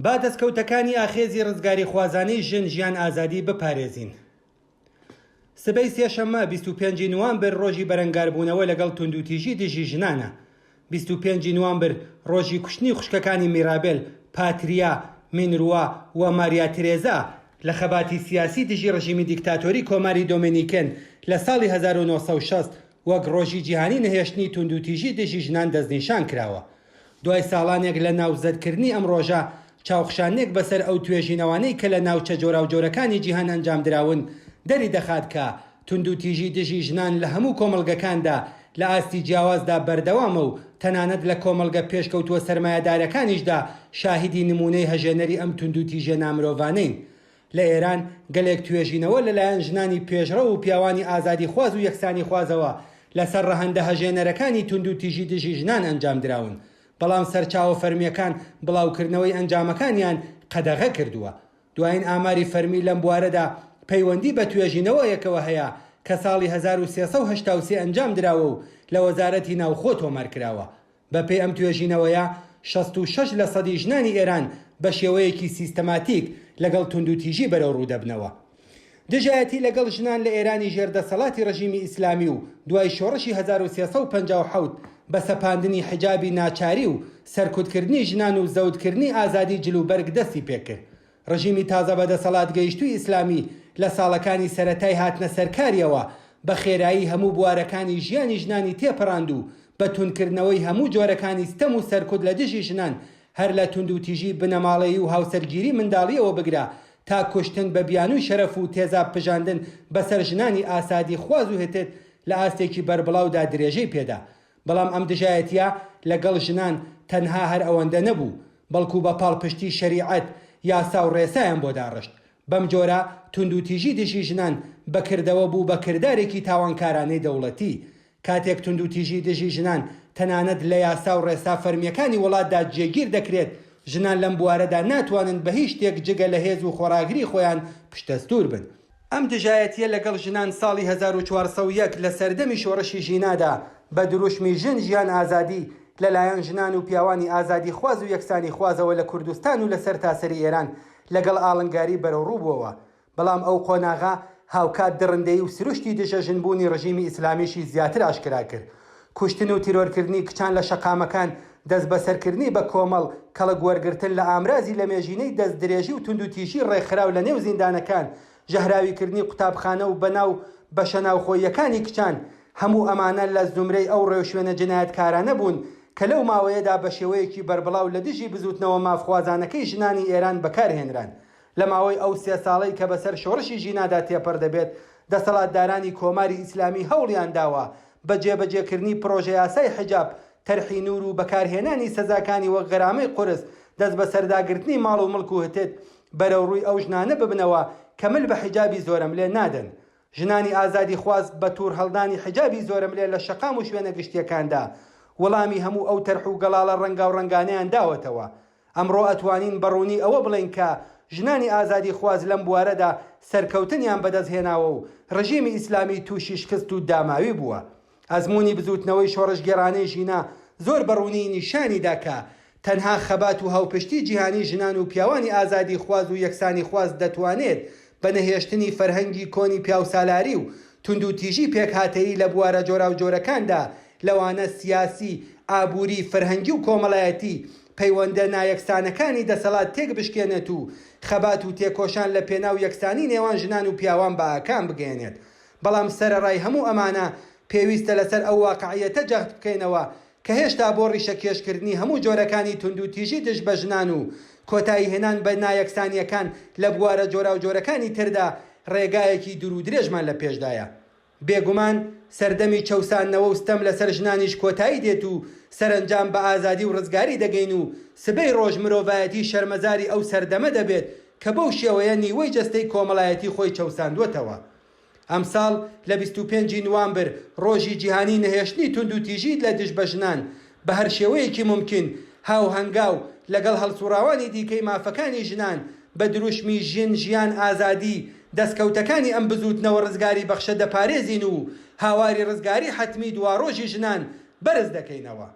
با دەستکەوتەکانی ئاخێزی ڕزگاری خوازانەی ژن ژیان ئازادی بپارێزین. سبەی سێشەممە 25 نوامبر ڕۆژی بەرەنگاربوونەوە لەگەڵ توندوتیژی دژی ژنانە. 25 نوامبر ڕۆژی کوشتنی خوشکەکانی میرابێل، پاتریا، مینروا و ماریا ترێزا لە خەباتی سیاسی دژی ڕژیمی دیکتاتۆری کۆماری دۆمینیکن لە ساڵی 1960 وەک ڕۆژی جیهانی نەهێشتنی توندوتیژی دژی ژنان دەستنیشان کراوە. دوای ساڵانێک لە ناوزەدکردنی ئەم ڕۆژە چاوخشانێک بەسەر ئەو توێژینەوانەی کە لە ناوچە جۆراوجۆرەکانی جیهان ئەنجام دراون دەری دەخات کە توندوتیژی دژی ژنان لە هەموو کۆمەڵگەکاندا لە ئاستی جیاوازدا بەردەوامە و تەنانەت لە کۆمەڵگە پێشکەوتووە سەرمایەدارەکانیشدا شاهدی نمونەی هەژێنەری ئەم توندوتیژە نامرۆڤانەین. لە ئێران گەلێک توێژینەوە لەلایەن ژنانی پێشڕە و پیاوانی ئازادی خواز و یەکسانی خوازەوە لەسەر ڕەهەندە هەژێنەرەکانی توندوتیژی دژی ژنان ئەنجام دراون، بەڵام سەرچاوە فەرمیەکان بڵاوکردنەوەی ئەنجامەکانیان قەدەغە کردووە. دوایین ئاماری فەرمی لەم بوارەدا پەیوەندی بە توێژینەوەیەکەوە هەیە کە ساڵی 1383 ئەنجام دراوە و لە وەزارەتی ناوخۆ تۆمار کراوە. بەپێی ئەم توێژینەوەیە 66% ژنانی ئێران بە شێوەیەکی سیستەماتیک لەگەڵ توندوتیژی بەرەو ڕوودەبنەوە. دژایەتی لەگەڵ ژنان لە ئێرانی ژێردەسەڵاتی ڕژیمی ئیسلامی و دوای شۆڕشی 1357 بە سەپاندنی حجابی ناچاری و سەرکوتکردنی ژنان و زەوتکردنی ئازادی جلوبەرگ دەستی پێکرد. ڕژیمی تازە بەدەسەڵات گەیشتووی ئیسلامی لە ساڵەکانی سەرەتای هاتنە سەرکاریەوە بە خێرایی هەموو بوارەکانی ژیانی ژنانی تێپەڕاند و بە توندکردنەوەی هەموو جۆرەکانی ستەم و سەرکوت لە دژی ژنان هەر لە توندوتیژی بنەماڵەیی و هاوسەرگیری منداڵیەوە بگرا تا کوشتن بە بیانووی شەرەف و تێزاب پژاندن بەسەر ژنانی ئاسادی خواز و هێتت لە ئاستێکی بەربڵاودا درێژەی پێدا. بەڵام ئەم دژایەتیە لەگەڵ ژنان تەنها هەر ئەوەندە نەبوو، بەڵکو بە پاڵپشتی شەریعەت یاسا و ڕێسایان بۆ داڕشت. بەم جۆرە توندوتیژی دژی ژنان بەکردەوە بوو بە کردارێکی تاوانکارانەی دەوڵەتی. کاتێک توندوتیژی دژی ژنان تەنانەت لە یاسا و ڕێسا فەرمیەکانی وڵاتدا جێگیر دەکرێت، ژنان لەم بوارەدا ناتوانن بە هیچ شتێک جگە لە هێز و خۆراگری خۆیان پشتەستور بن. ئەم دژایەتیە لەگەڵ ژنان ساڵی 1401 لە سەردەمی شۆڕشی ژینادا بە دروشمی ژن ژیان ئازادی لەلایەن ژنان و پیاوانی ئازادی خواز و یەکسانی خوازەوە لە کوردستان و لە سەرتاسەری ئێران لەگەڵ ئاڵنگاری بەرەوڕوو بووەوە. بەڵام ئەو قۆناغا هاوکات دڕندەی و سروشتی دژە ژنبوونی ڕژیمی ئیسلامیشی زیاتر ئاشکرا کرد. کوشتن و تیرۆرکردنی کچان لە شەقامەکان، دەست بەسەرکردنی بە کۆمەڵ، کەڵک وەرگرتن لە ئامرازی لە مێژینەی دەست درێژی و توندوتیژی ڕێکخراو لە نێو زیندانەکان، ژەهراویکردنی قوتابخانە و بەناو بەشە ناوخۆیەکانی کچان، هەموو ئەمانە لە زومرەی ئەو ڕێوشوێنە جنایەتکارانە بوون کە لەو ماوەیەدا بە شێوەیەکی بەربڵاو لە دژی بزوتنەوە مافخوازانەکەی ژنانی ئێران بەکارهێنران. لە ماوەی ئەو 3 ساڵەی کە بەسەر شۆڕشی ژینادا تێپەر دەبێت، دەسەڵاتدارانی کۆماری ئیسلامی هەوڵیان داوە بە جێبەجێکردنی پرۆژە یاسای حجاب، تەرحی نور و بەکارهێنانی سەزاکانی وەک غەرامەی قورس، دەست بە سەرداگرتنی ماڵ و مڵک و هتت بەرەوڕووی ئەو ژنانە ببنەوە کە مل بە حجابی زۆرم لێ نادەن. ژنانی ئازادی خواز بە توور هەڵدانی حجابی زۆرم لێ لە شەقام و شوێنە گشتیەکاندا وەڵامی هەموو ئەو تەرح و گەڵاڵە ڕەنگا و ڕەنگانەیان داوەتەوە. ئەمڕۆ ئەتوانین بەڕوونی ئەوە بڵێن کە ژنانی ئازادی خواز لەم بوارەدا سەرکەوتنیان بەدەستهێناوە و ڕژیمی ئیسلامی تووشی شکست و داماوی بووە. ئەزمموی بزوتنەوەی شۆڕشگێڕانەی ژینە زۆر بەڕوونی نیشانیدا کە تەنها خەبات و هاوپشتی جیهانی ژنان و پیاوانی ئازادی خواز و یەکسانی خواز دەتوانێت بە نەهێشتنی فەرهەنگی کۆنی پیاوسالاری و توندوتیژی پێکهاتەیی لە بوارە جۆراوجۆرەکاندا لەوانە سیاسی، ئابووری، فەرهەنگی و کۆمەڵایەتی پەیوەندە نایەکسانەکانی دەسەڵات تێک بشکێنێت و خەبات و تێکۆشان لە پێناو یەکسانی نێوان ژنان و پیاوان بە ئاکام بگەێنێت. بەڵام سەرەڕای هەموو ئەمانە پێویستە لەسەر ئەو واقعیەتە جەخت بکەینەوە کە هێشتا بۆ ڕیشەکێشکردنی هەموو جۆرەکانی توندوتیژی دژ بە ژنان و کۆتایی هێنان بە نایەکسانیەکان لە بوارە جۆراوجۆرەکانی تردا ڕێگایەکی دوور و درێژمان لە پێشدایە. بێگومان سەردەمی چەوسانەوە و ستەم لەسەر ژنانیش کۆتایی دێت و سەرنجام بە ئازادی و ڕزگاری دەگەین و سبەی ڕۆژ مرۆڤایەتی شەرمەزاری ئەو سەردەمە دەبێت کە بەو شێوەیە نیوەی جەستەی کۆمەڵایەتی خۆی چەوساندووەتەوە. ئەمساڵ لە 25 نوامبر ڕۆژی جیهانی نەهێشتنی توندوتیژی لە دژ بە ژنان بە هەر شێوەیەکی ممکن هاوهەنگاو لەگەڵ هەڵسوڕاوانی دیکەی مافەکانی ژنان بە دروشمی ژن ژیان ئازادی دەستکەوتەکانی ئەم بزوتنەوە ڕزگاری بەخشە دەپارێزین و هاواری ڕزگاری حتمی دواڕۆژی ژنان بەرز دەکەینەوە.